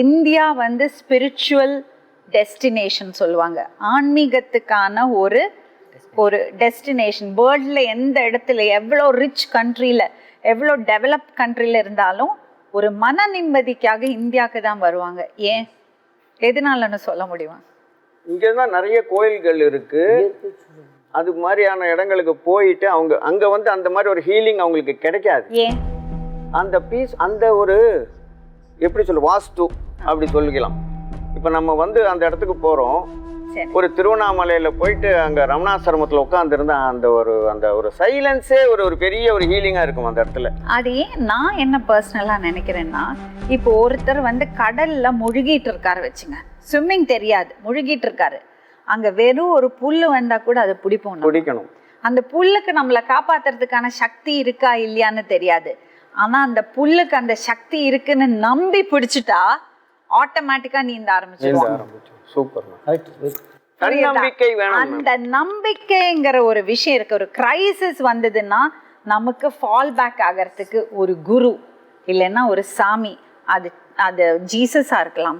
India வந்து spiritual destination சொல்லுவாங்க. ஆன்மீகத்துக்கான ஒரு டெஸ்டினேஷன். வேர்ல்டில் எந்த இடத்துல எவ்வளோ ரிச் கண்ட்ரியில் எவ்வளோ டெவலப்ட் கண்ட்ரியில் இருந்தாலும் ஒரு மன நிம்மதிக்காக இந்தியாவுக்கு தான் வருவாங்க. ஏன், எதனாலன்னு சொல்ல முடியுமா? இங்கே தான் நிறைய கோயில்கள் இருக்கு. அது மாதிரியான இடங்களுக்கு போயிட்டு அவங்க அங்கே வந்து அந்த மாதிரி ஒரு ஹீலிங் அவங்களுக்கு கிடைக்காது. ஏன்? அந்த பீஸ், அந்த ஒரு எப்படி சொல்ல, வாஸ்து அப்படி சொல்லிக்கலாம். இப்போ நம்ம வந்து அந்த இடத்துக்கு போகிறோம், ஒரு திருவண்ணாமலையில் போயிட்டு அங்கே ரமணாசிரமத்தில் உட்காந்துருந்தா அந்த ஒரு சைலன்ஸே ஒரு பெரிய ஒரு ஹீலிங்காக இருக்கும் அந்த இடத்துல. அது ஏன் நான் என்ன பர்சனலாக நினைக்கிறேன்னா, இப்போ ஒருத்தர் வந்து கடலில் முழுகிட்டு இருக்காரு வச்சுங்க, ஸ்விம்மிங் தெரியாது, முழுகிட்டு இருக்காரு. அங்கே வெறும் ஒரு புல் வந்தால் கூட அதை பிடிக்கணும். அந்த புல்லுக்கு நம்மளை காப்பாற்றுறதுக்கான சக்தி இருக்கா இல்லையான்னு தெரியாது. ஆனால் அந்த புல்லுக்கு அந்த சக்தி இருக்குன்னு நம்பி பிடிச்சிட்டா ஆட்டோமேட்டிக்காக நீந்த ஆரம்பிச்சிடும். சூப்பர். அந்த நம்பிக்கைங்கிற ஒரு விஷயம் இருக்கு. ஒரு கிரைசிஸ் வந்ததுன்னா நமக்கு ஃபால் பேக் ஆகிறதுக்கு ஒரு குரு இல்லைன்னா ஒரு சாமி, அது ஜீசஸா இருக்கலாம்,